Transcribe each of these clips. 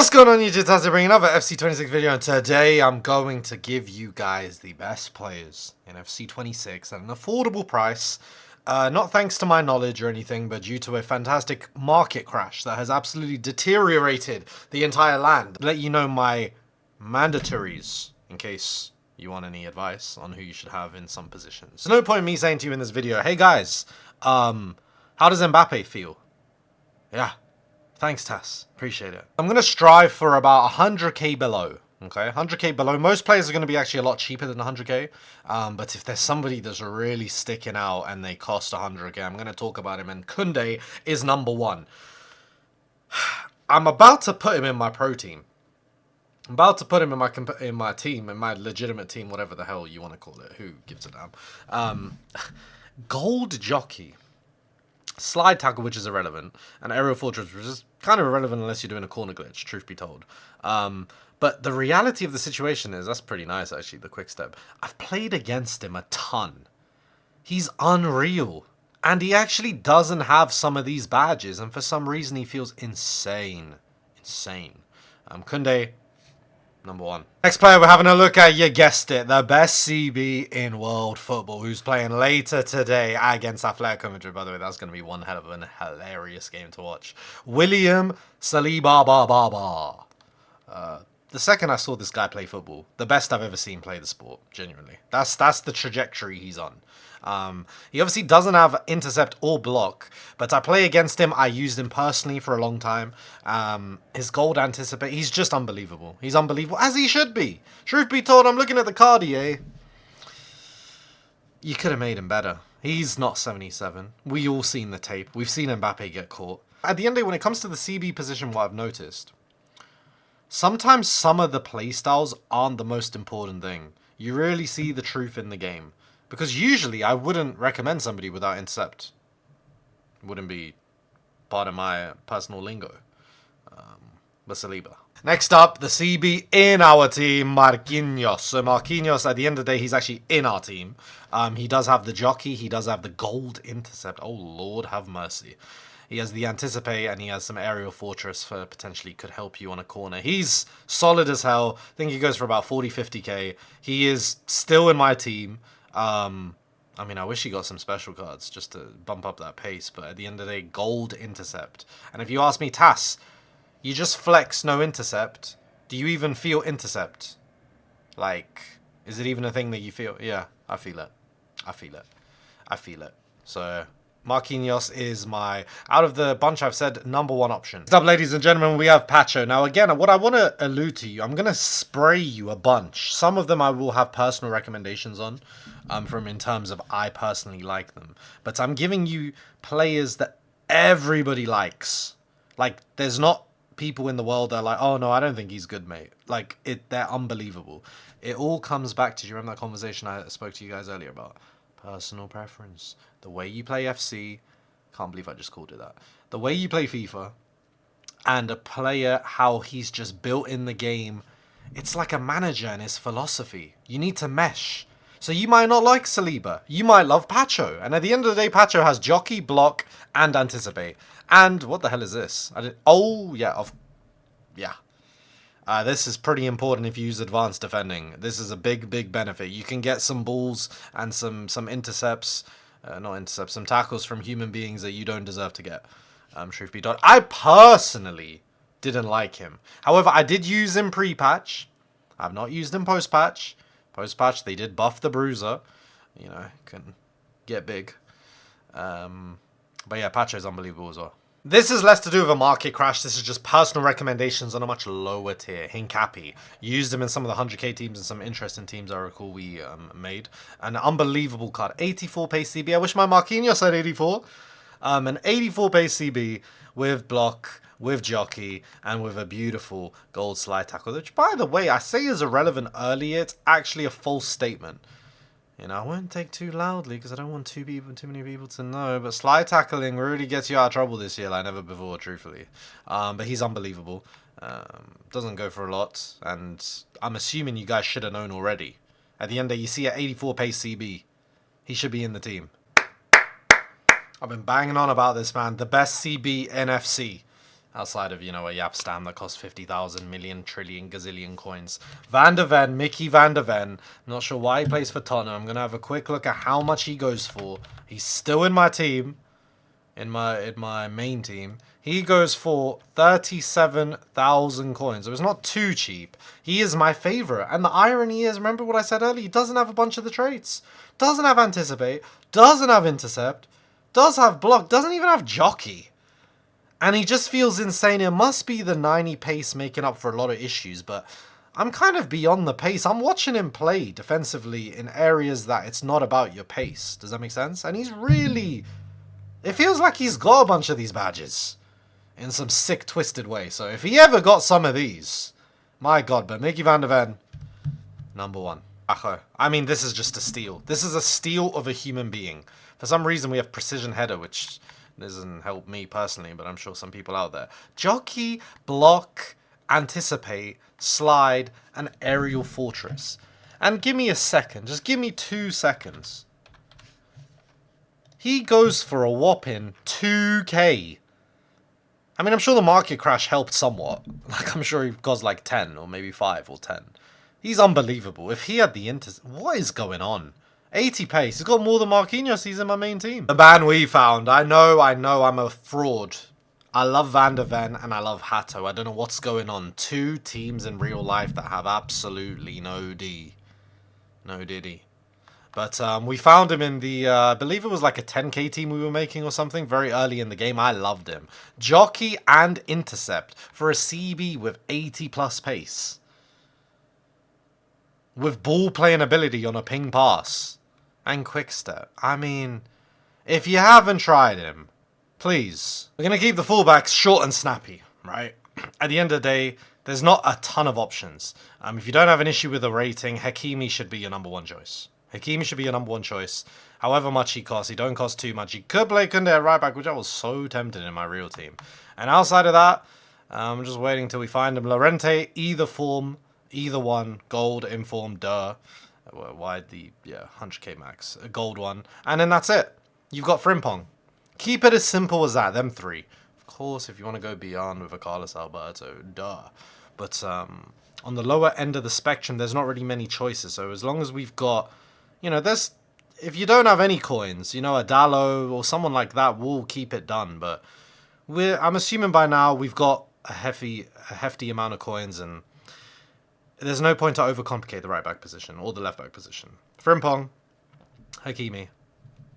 What's going on YouTube? Taz bringing another FC26 video, and today I'm going to give you guys the best players in FC26 at an affordable price. Not thanks to my knowledge or anything, but due to a fantastic market crash that has absolutely deteriorated the entire land. Let you know my mandatories in case you want any advice on who you should have in some positions. There's no point in me saying to you in this video, hey guys, how does Mbappe feel? Yeah. Thanks, Tess. Appreciate it. I'm going to strive for about 100k below. Okay, 100k below. Most players are going to be actually a lot cheaper than 100k. But if there's somebody that's really sticking out and they cost 100k, I'm going to talk about him. And Koundé is number one. I'm about to put him in my pro team. I'm about to put him in my team, in my legitimate team, whatever the hell you want to call it. Who gives a damn? Gold jockey. Slide tackle, which is irrelevant, and aerial fortress, which is kind of irrelevant unless you're doing a corner glitch, truth be told. But the reality of the situation is, that's pretty nice, actually, the quick step. I've played against him a ton. He's unreal. And he actually doesn't have some of these badges, and for some reason he feels insane. Insane. Koundé, number one. Next player we're having a look at, you guessed it, the best CB in world football, who's playing later today against Atletico Madrid. By the way, that's going to be one hell of a hilarious game to watch. William Saliba. The second I saw this guy play football, the best I've ever seen play the sport, genuinely. That's the trajectory he's on. He obviously doesn't have intercept or block, but I play against him. I used him personally for a long time. His gold anticipate, he's just unbelievable. He's unbelievable, as he should be. Truth be told, I'm looking at the Cartier. You could have made him better. He's not 77. We all seen the tape. We've seen Mbappe get caught. At the end of the day, when it comes to the CB position, what I've noticed, sometimes some of the playstyles aren't the most important thing. You really see the truth in the game. Because usually I wouldn't recommend somebody without intercept. Wouldn't be part of my personal lingo. But Saliba. Next up, the CB in our team, Marquinhos. So Marquinhos, at the end of the day, he's actually in our team. He does have the jockey. He does have the gold intercept. Oh, Lord have mercy. He has the anticipate, and he has some aerial fortress for potentially could help you on a corner. He's solid as hell. I think he goes for about 40, 50k. He is still in my team. I mean, I wish he got some special cards just to bump up that pace, but at the end of the day, gold intercept. And if you ask me, Tass, you just flex no intercept. Do you even feel intercept? Like, is it even a thing that you feel? Yeah, I feel it. I feel it. I feel it. So Marquinhos is my, out of the bunch I've said, number one option. Next up, ladies and gentlemen, we have Pacho. Now, again, what I want to allude to you, I'm going to spray you a bunch. Some of them I will have personal recommendations on, from in terms of I personally like them. But I'm giving you players that everybody likes. Like, there's not people in the world that are like, oh, no, I don't think he's good, mate. Like, they're unbelievable. It all comes back to, do you remember that conversation I spoke to you guys earlier about? Personal preference. The way you play FC, can't believe I just called it that. The way you play FIFA, and a player, how he's just built in the game. It's like a manager and his philosophy. You need to mesh. So you might not like Saliba. You might love Pacho. And at the end of the day, Pacho has jockey, block, and anticipate. And what the hell is this? Oh, yeah. Yeah. This is pretty important if you use advanced defending. This is a big, big benefit. You can get some balls and some intercepts, not intercepts, some tackles from human beings that you don't deserve to get. Truth be told, I personally didn't like him. However, I did use him pre-patch. I've not used him post-patch. Post-patch, they did buff the bruiser. You know, can get big. But yeah, Pacho's unbelievable as well. This is less to do with a market crash. This is just personal recommendations on a much lower tier. Hincapi. Used him in some of the 100k teams and some interesting teams I recall we made. An unbelievable card. 84 pace CB. I wish my Marquinhos had 84. An 84 pace CB with block, with jockey, and with a beautiful gold slide tackle. Which, by the way, I say is irrelevant earlier. It's actually a false statement. You know, I won't take too loudly because I don't want too many people to know. But slide tackling really gets you out of trouble this year like never before, truthfully. But he's unbelievable. Doesn't go for a lot. And I'm assuming you guys should have known already. At the end of the day, you see at 84 pace CB. He should be in the team. I've been banging on about this, man. The best CB NFC. Outside of, you know, a Yap Stam that costs 50,000 million trillion gazillion coins. Van de Ven, Mickey Van de Ven. I'm not sure why he plays for Tottenham. I'm going to have a quick look at how much he goes for. He's still in my team. In my main team. He goes for 37,000 coins. So it's not too cheap. He is my favorite. And the irony is, remember what I said earlier? He doesn't have a bunch of the traits. Doesn't have Anticipate. Doesn't have Intercept. Does have Block. Doesn't even have Jockey. And he just feels insane. It must be the 90 pace making up for a lot of issues, but I'm kind of beyond the pace. I'm watching him play defensively in areas that it's not about your pace. Does that make sense? And he's really... It feels like he's got a bunch of these badges in some sick, twisted way. So if he ever got some of these, my God, but Mickey Van de Ven, #1. I mean, this is just a steal. This is a steal of a human being. For some reason, we have precision header, which... doesn't help me personally, but I'm sure some people out there. Jockey, Block, Anticipate, Slide, and Aerial Fortress. And give me a second. Just give me 2 seconds. He goes for a whopping 2k. I mean, I'm sure the market crash helped somewhat. Like, I'm sure he cost like 10 or maybe 5 or 10. He's unbelievable. If he had the what is going on? 80 pace. He's got more than Marquinhos. He's in my main team. The ban we found. I know I'm a fraud. I love Van de Ven and I love Hato. I don't know what's going on. 2 teams in real life that have absolutely no D. No Diddy. But we found him in the, I believe it was like a 10k team we were making or something very early in the game. I loved him. Jockey and Intercept for a CB with 80 plus pace. With ball playing ability on a ping pass. And quick step. I mean, if you haven't tried him, please. We're going to keep the fullbacks short and snappy, right? At the end of the day, there's not a ton of options. If you don't have an issue with the rating, Hakimi should be your #1 choice. Hakimi should be your #1 choice. However much he costs, he don't cost too much. He could play Kunde at right back, which I was so tempted in my real team. And outside of that, I'm just waiting till we find him. Lorente, either form, either one, gold, inform, duh. Why the 100k max, a gold one, and then that's it. You've got Frimpong. Keep it as simple as that. Them 3. Of course, if you want to go beyond with a Carlos Alberto, duh. But on the lower end of the spectrum, there's not really many choices. So as long as we've got, you know, if you don't have any coins, you know, a Dallo or someone like that will keep it done. But I'm assuming by now we've got a hefty amount of coins and. There's no point to overcomplicate the right back position or the left back position. Frimpong, Hakimi,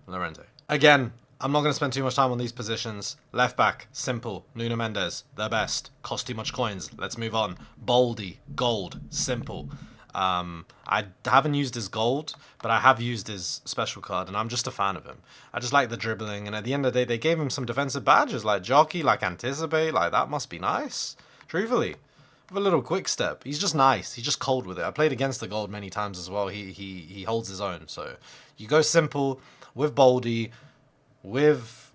Lorente. Again, I'm not going to spend too much time on these positions. Left back, simple. Nuno Mendes, the best. Cost too much coins. Let's move on. Baldy, gold, simple. I haven't used his gold, but I have used his special card, and I'm just a fan of him. I just like the dribbling, and at the end of the day, they gave him some defensive badges, like Jockey, like Anticipate, like that must be nice. Truthfully. With a little quick step. He's just nice. He's just cold with it. I played against the gold many times as well. He holds his own. So you go simple with Baldy, with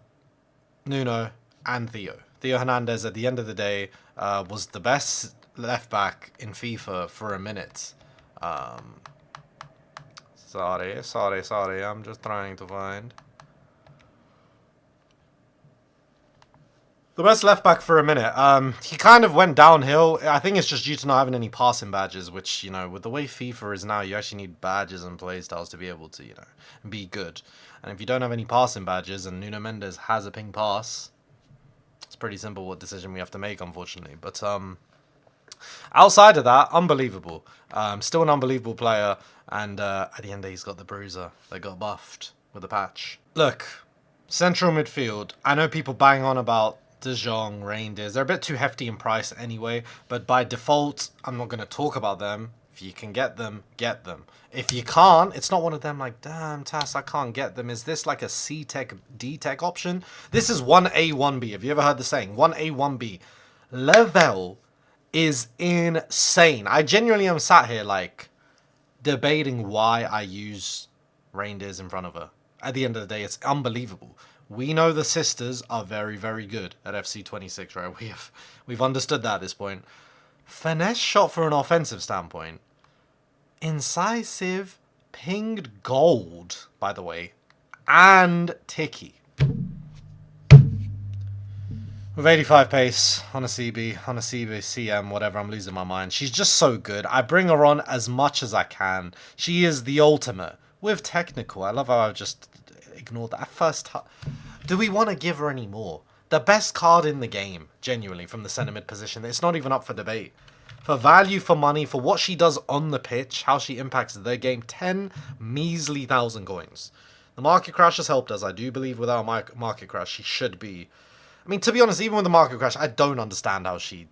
Nuno, and Theo. Theo Hernandez, at the end of the day, was the best left back in FIFA for a minute. Sorry. I'm just trying to find. The best left back for a minute. He kind of went downhill. I think it's just due to not having any passing badges, which, you know, with the way FIFA is now, you actually need badges and playstyles to be able to, you know, be good. And if you don't have any passing badges and Nuno Mendes has a ping pass, it's pretty simple what decision we have to make, unfortunately. But outside of that, unbelievable. Still an unbelievable player. And at the end of the day, he's got the bruiser that got buffed with the patch. Look, central midfield. I know people bang on about De Jong, Reinders. They're a bit too hefty in price anyway, but by default, I'm not going to talk about them. If you can get them, get them. If you can't, it's not one of them like, damn, Tass, I can't get them. Is this like a C-Tech, D-Tech option? This is 1A, 1B. Have you ever heard the saying? 1A, 1B. Level is insane. I genuinely am sat here like debating why I use Reinders in front of her. At the end of the day, it's unbelievable. We know the sisters are very, very good at FC26, right? We've understood that at this point. Finesse shot for an offensive standpoint. Incisive, pinged gold, by the way, and Tiki. With 85 pace on a CB, on a CM, whatever, I'm losing my mind. She's just so good. I bring her on as much as I can. She is the ultimate. With technical, I love how I've just ignored that first. Do we want to give her any more? The best card in the game, genuinely, from the centre mid position. It's not even up for debate. For value, for money, for what she does on the pitch, how she impacts their game, 10 measly thousand coins. The market crash has helped us. I do believe without market crash, she should be. I mean, to be honest, even with the market crash, I don't understand how she...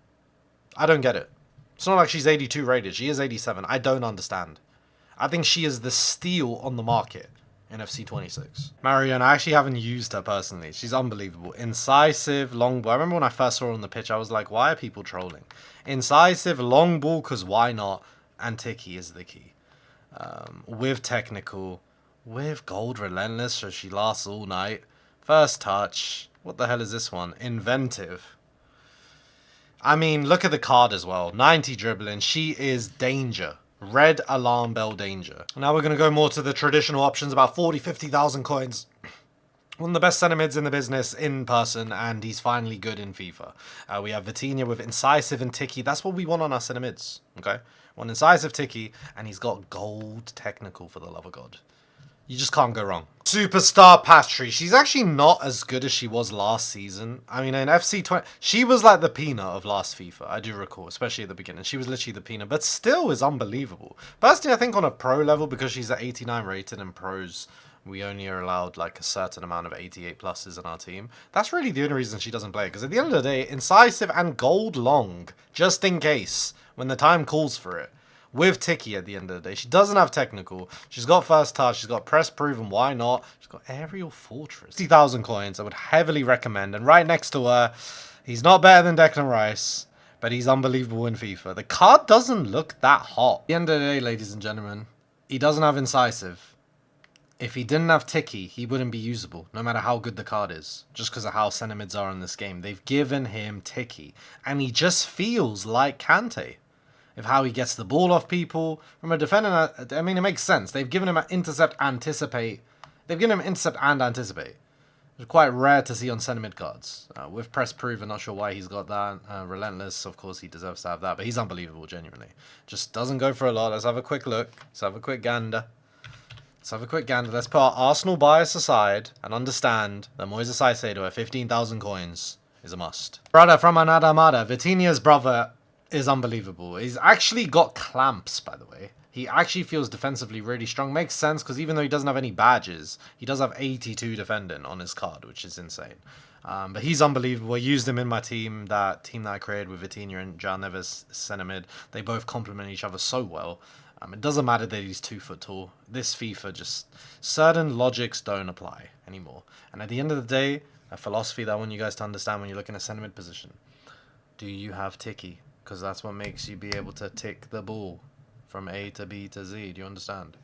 I don't get it. It's not like she's 82 rated. She is 87. I don't understand. I think she is the steal on the market in FC 26. Marion, I actually haven't used her personally. She's unbelievable. Incisive, long ball. I remember when I first saw her on the pitch, I was like, why are people trolling? Incisive, long ball, because why not? And Tiki is the key. With technical, with gold relentless, so she lasts all night. First touch. What the hell is this one? Inventive. I mean, look at the card as well. 90 dribbling. She is danger. Red alarm bell danger. Now we're going to go more to the traditional options, about 40, 50,000 coins. One of the best centre mids in the business in person, and he's finally good in FIFA. We have Vitinha with Incisive and Tiki. That's what we want on our centre mids, okay? One Incisive Tiki, and he's got gold technical, for the love of God. You just can't go wrong. Superstar Patry. She's actually not as good as she was last season. I mean, in FC 20, she was like the Pina of last FIFA. I do recall, especially at the beginning. She was literally the Pina, but still is unbelievable. Personally, I think on a pro level, because she's at 89 rated and pros, we only are allowed like a certain amount of 88 pluses in our team. That's really the only reason she doesn't play. Because at the end of the day, Incisive and gold long, just in case, when the time calls for it. With Tiki at the end of the day. She doesn't have technical. She's got first touch. She's got press proven. Why not? She's got aerial fortress. 60,000 coins. I would heavily recommend. And right next to her, he's not better than Declan Rice, but he's unbelievable in FIFA. The card doesn't look that hot. At the end of the day, ladies and gentlemen, he doesn't have incisive. If he didn't have Tiki, he wouldn't be usable, no matter how good the card is, just because of how centre mids are in this game. They've given him Tiki, and he just feels like Kante. Of how he gets the ball off people. From a defender, I mean, it makes sense. They've given him an intercept, anticipate. They've given him intercept and anticipate. It's quite rare to see on centre mid cards. With press proof, I'm not sure why he's got that. Relentless, of course, he deserves to have that. But he's unbelievable, genuinely. Just doesn't go for a lot. Let's have a quick look. Let's have a quick gander. Let's put our Arsenal bias aside and understand that Moises Caicedo at 15,000 coins is a must. Brother from another mother. Vitinha's brother is unbelievable. He's actually got clamps, by the way. He actually feels defensively really strong. Makes sense, because even though he doesn't have any badges, he does have 82 defending on his card, which is insane. But he's unbelievable. I used him in my team that I created with Vitinha and Jan Neves centre mid. They both complement each other so well. It doesn't matter that he's 2 foot tall. This FIFA, just certain logics don't apply anymore. And at the end of the day, a philosophy that I want you guys to understand when you're looking at centre mid position. Do you have Tiki? Because that's what makes you be able to tick the ball from A to B to Z. Do you understand?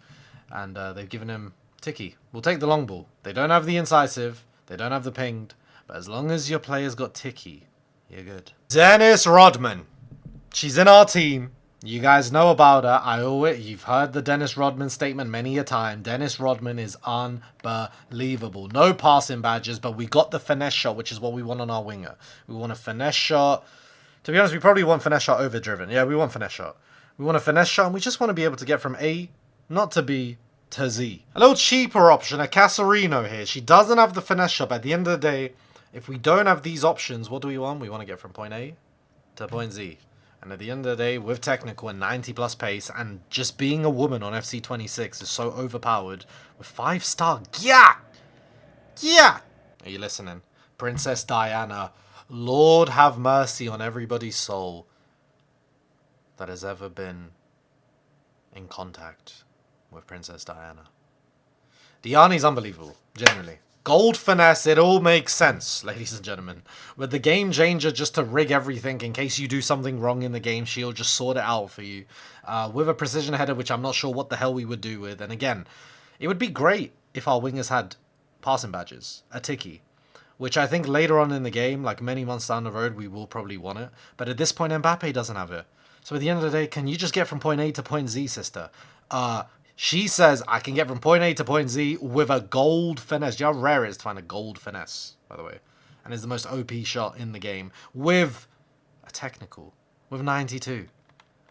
And they've given him Tiki. We'll take the long ball. They don't have the incisive. They don't have the pinged. But as long as your player's got Tiki, you're good. Dennis Rodman. She's in our team. You guys know about her. You've heard the Dennis Rodman statement many a time. Dennis Rodman is unbelievable. No passing badges, but we got the finesse shot, which is what we want on our winger. We want a finesse shot. To be honest, we probably want finesse shot over driven. Yeah, we want finesse shot. We want a finesse shot, and we just want to be able to get from A, not to B, to Z. A little cheaper option, a Casarino here. She doesn't have the finesse shot, but at the end of the day, if we don't have these options, what do we want? We want to get from point A to point Z. And at the end of the day, with technical and 90 plus pace, and just being a woman on FC 26 is so overpowered, with 5-star, yeah! Are you listening? Princess Diana. Lord have mercy on everybody's soul that has ever been in contact with Princess Diana. Diana's unbelievable, generally. Gold finesse, it all makes sense, ladies and gentlemen. With the game changer just to rig everything in case you do something wrong in the game, she'll just sort it out for you. With a precision header, which I'm not sure what the hell we would do with. And again, it would be great if our wingers had passing badges, a Tiki. Which I think later on in the game, like many months down the road, we will probably want it. But at this point, Mbappe doesn't have it. So at the end of the day, can you just get from point A to point Z, sister? She says, I can get from point A to point Z with a gold finesse. Do you know how rare it is to find a gold finesse, by the way? and is the most OP shot in the game with a technical, with 92.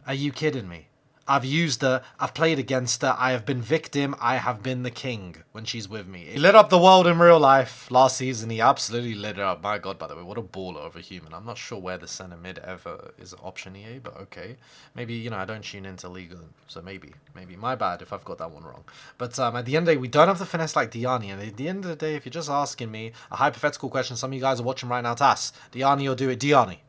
Are you kidding me? I've used her, I've played against her, I have been victim, I have been the king when she's with me. He lit up the world in real life. Last season, he absolutely lit it up. My god, by the way, what a baller of a human. I'm not sure where the centre mid ever is an option EA, but okay. Maybe, you know, I don't tune into League, so maybe. My bad if I've got that one wrong. But at the end of the day, we don't have the finesse like Diani, and at the end of the day, if you're just asking me a hypothetical question, some of you guys are watching right now, Tas, Diani or do it, Diani.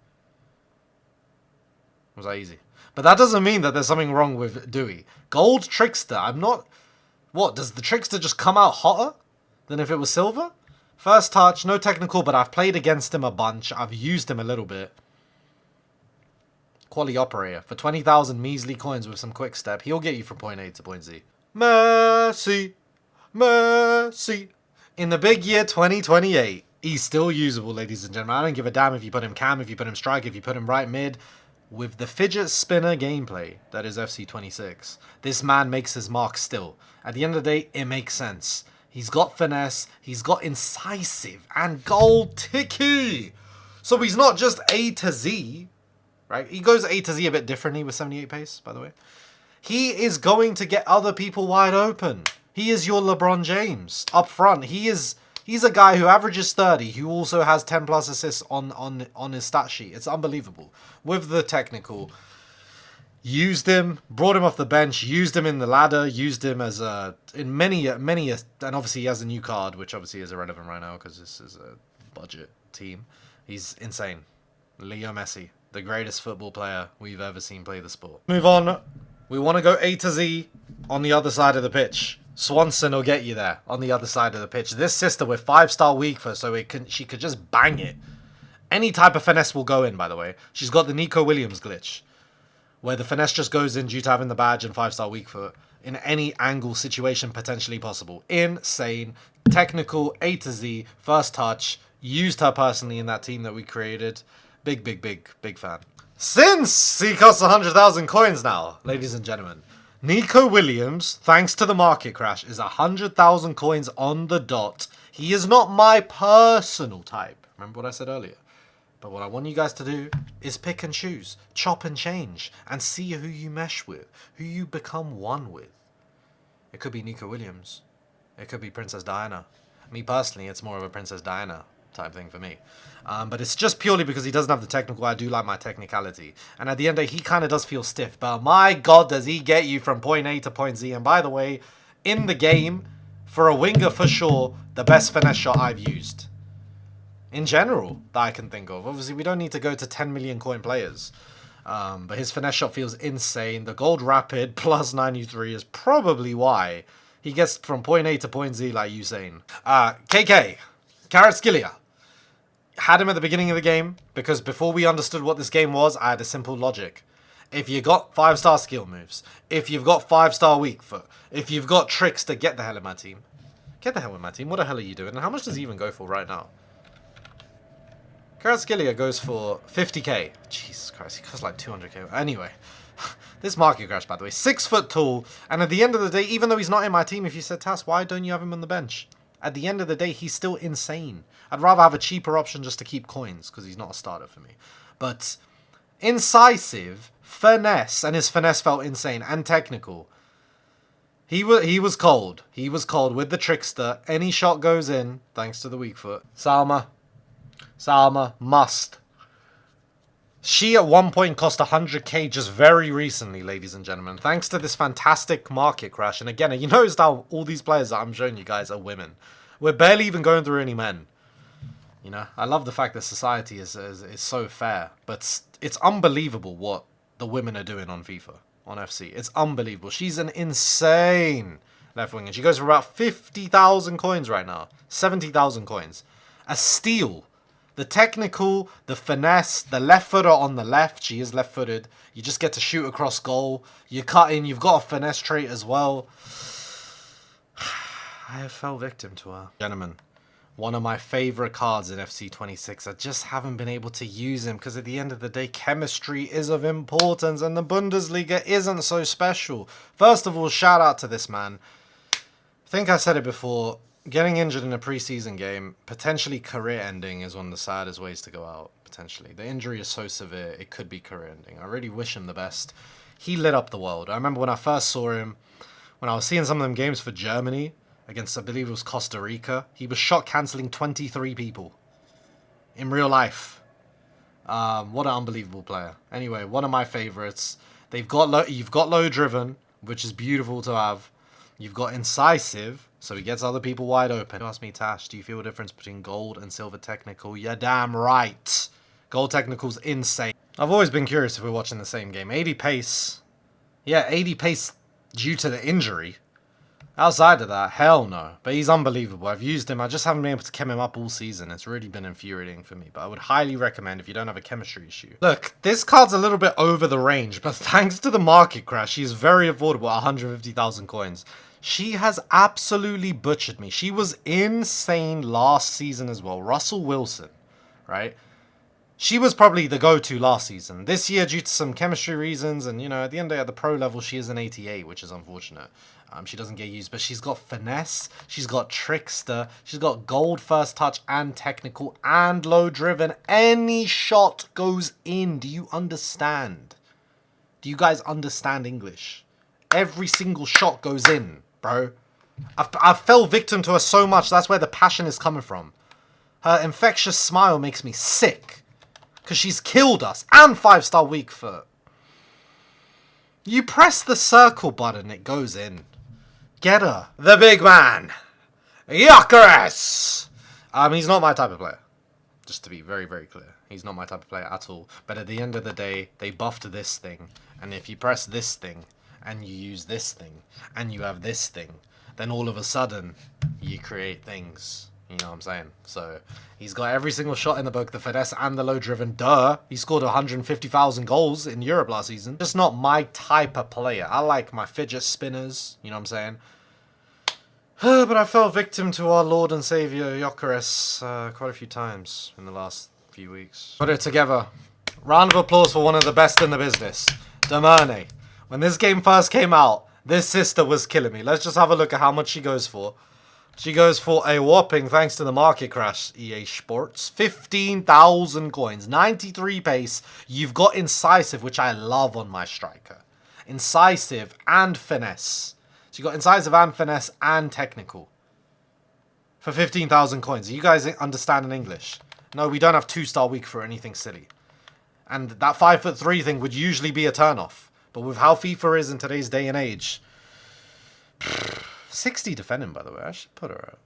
Was that easy? But that doesn't mean that there's something wrong with Dewey. Gold Trickster, I'm not... What, does the Trickster just come out hotter than if it was silver? First touch, no technical, but I've played against him a bunch. I've used him a little bit. Quality operator. For 20,000 measly coins with some quick step, he'll get you from point A to point Z. Mercy. Mercy. In the big year 2028, he's still usable, ladies and gentlemen. I don't give a damn if you put him cam, if you put him strike, if you put him right mid. With the fidget spinner gameplay that is FC26, this man makes his mark still. At the end of the day, it makes sense. He's got finesse, he's got incisive, and gold ticky. So he's not just A to Z, right? He goes A to Z a bit differently with 78 pace, by the way. He is going to get other people wide open. He is your LeBron James up front. He's a guy who averages 30, who also has 10 plus assists on his stat sheet. It's unbelievable. With the technical, used him, brought him off the bench, used him in the ladder, used him as in many, and obviously he has a new card, which obviously is irrelevant right now because this is a budget team. He's insane. Leo Messi, the greatest football player we've ever seen play the sport. Move on. We want to go A to Z on the other side of the pitch. Swanson will get you there on the other side of the pitch. This sister with 5-star weak foot, so she could just bang it. Any type of finesse will go in, by the way. She's got the Nico Williams glitch, where the finesse just goes in due to having the badge and 5-star weak foot in any angle situation potentially possible. Insane. Technical, A to Z, first touch. Used her personally in that team that we created. Big fan. Since he costs 100,000 coins now, ladies and gentlemen, Nico Williams, thanks to the market crash, is 100,000 coins on the dot. He is not my personal type. Remember what I said earlier? But what I want you guys to do is pick and choose, chop and change, and see who you mesh with, who you become one with. It could be Nico Williams. It could be Princess Diana. Me personally, it's more of a Princess Diana type thing for me. But it's just purely because he doesn't have the technical. I do like my technicality. And at the end of the day, he kind of does feel stiff. But my god, does he get you from point A to point Z. And by the way, in the game, for a winger for sure, the best finesse shot I've used. In general, that I can think of. Obviously, we don't need to go to 10 million coin players. But his finesse shot feels insane. The gold rapid plus 93 is probably why he gets from point A to point Z like Usain. KK, Kvaratskhelia. Had him at the beginning of the game because before we understood what this game was, I had a simple logic. If you got 5-star skill moves, if you've got 5-star weak foot, if you've got tricks to get the hell in my team. Get the hell in my team. What the hell are you doing? And how much does he even go for right now? Kvaratskhelia goes for 50k. Jesus Christ, he costs like 200k. Anyway, this market crash, by the way. 6 foot tall. And at the end of the day, even though he's not in my team, if you said, Tas, why don't you have him on the bench? At the end of the day, he's still insane. I'd rather have a cheaper option just to keep coins, because he's not a starter for me. But incisive, finesse, and his finesse felt insane, and technical. He was cold. He was cold with the trickster. Any shot goes in, thanks to the weak foot. Salma, must. She at one point cost 100k just very recently, ladies and gentlemen. Thanks to this fantastic market crash. And again, you notice how all these players that I'm showing you guys are women. We're barely even going through any men. You know, I love the fact that society is so fair. But it's unbelievable what the women are doing on FIFA, on FC. It's unbelievable. She's an insane left wing. And she goes for about 50,000 coins right now. 70,000 coins. A steal. The technical, the finesse, the left footer on the left. She is left footed. You just get to shoot across goal. You cut in. You've got a finesse trait as well. I have fell victim to her. Gentlemen, one of my favorite cards in FC26. I just haven't been able to use him because at the end of the day, chemistry is of importance and the Bundesliga isn't so special. First of all, shout out to this man. I think I said it before. Getting injured in a preseason game, potentially career ending, is one of the saddest ways to go out, potentially. The injury is so severe, it could be career ending. I really wish him the best. He lit up the world. I remember when I first saw him, when I was seeing some of them games for Germany, against, I believe it was Costa Rica, he was shot cancelling 23 people. In real life. What an unbelievable player. Anyway, one of my favourites. You've got low driven, which is beautiful to have. You've got incisive, so he gets other people wide open. You ask me, Tash, do you feel a difference between gold and silver technical? You're damn right. Gold technical's insane. I've always been curious if we're watching the same game. 80 pace. Yeah, 80 pace due to the injury. Outside of that, hell no. But he's unbelievable. I've used him. I just haven't been able to chem him up all season. It's really been infuriating for me. But I would highly recommend if you don't have a chemistry issue. Look, this card's a little bit over the range. But thanks to the market crash, she is very affordable at 150,000 coins. She has absolutely butchered me. She was insane last season as well. Russell Wilson, right? She was probably the go-to last season. This year, due to some chemistry reasons, and, you know, at the end of the day, at the pro level, she is an 88, which is unfortunate. She doesn't get used, but she's got finesse, she's got trickster, she's got gold first touch and technical and low driven. Any shot goes in. Do you understand? Do you guys understand English? Every single shot goes in, bro. I've fell victim to her so much. That's where the passion is coming from. Her infectious smile makes me sick. Because she's killed us. And 5-star weak foot. You press the circle button, it goes in. Get her. The big man. Gyökeres. He's not my type of player. Just to be very, very clear. He's not my type of player at all. But at the end of the day, they buffed this thing. And if you press this thing, and you use this thing, and you have this thing, then all of a sudden, you create things. You know what I'm saying? So, he's got every single shot in the book, the finesse and the low driven. Duh. He scored 150,000 goals in Europe last season. Just not my type of player. I like my fidget spinners. You know what I'm saying? But I fell victim to our Lord and Saviour Gyökeres quite a few times in the last few weeks. Put it together. Round of applause for one of the best in the business. Demerne. When this game first came out, this sister was killing me. Let's just have a look at how much she goes for. She goes for a whopping, thanks to the market crash, EA Sports, 15,000 coins, 93 pace. You've got incisive, which I love on my striker. Incisive and finesse. So you've got incisive and finesse and technical. For 15,000 coins. You guys understand in English? No, we don't have 2-star weak for anything silly. And that 5'3" thing would usually be a turn-off. But with how FIFA is in today's day and age... 60 defending, by the way. I should put her at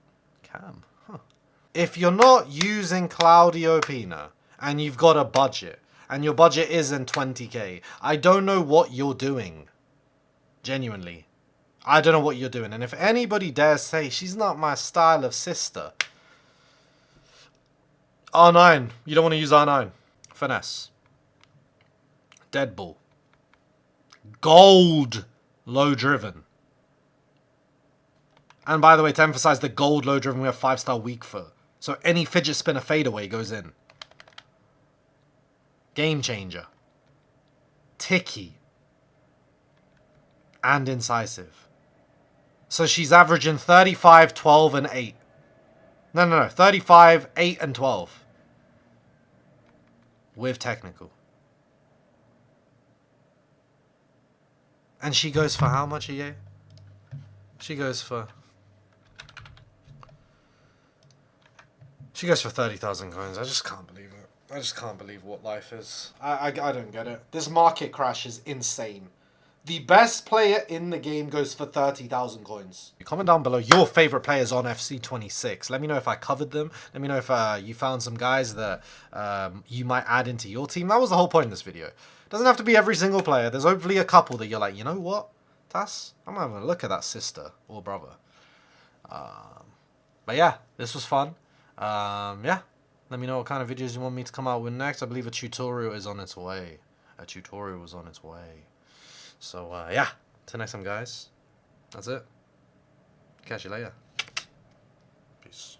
cam. Huh. If you're not using Claudio Pina and you've got a budget and your budget isn't 20k, I don't know what you're doing. Genuinely. I don't know what you're doing. And if anybody dares say she's not my style of sister. R9. You don't want to use R9. Finesse. Deadball. Gold. Low driven. And by the way, to emphasize the gold low driven, we have 5-star weak foot. So any fidget spinner fadeaway goes in. Game changer. Ticky. And incisive. So she's averaging 35, 12, and 8. No. 35, 8, and 12. With technical. And she goes for how much a year? She goes for 30,000 coins. I just can't believe it. I just can't believe what life is. I don't get it. This market crash is insane. The best player in the game goes for 30,000 coins. Comment down below your favorite players on FC26. Let me know if I covered them. Let me know if you found some guys that you might add into your team. That was the whole point of this video. It doesn't have to be every single player. There's hopefully a couple that you're like, you know what, Tass? I'm having a look at that sister or brother. But yeah, this was fun. Yeah, let me know what kind of videos you want me to come out with next. I believe a tutorial is on its way. A tutorial was on its way. So, yeah, till next time, guys. That's it. Catch you later. Peace.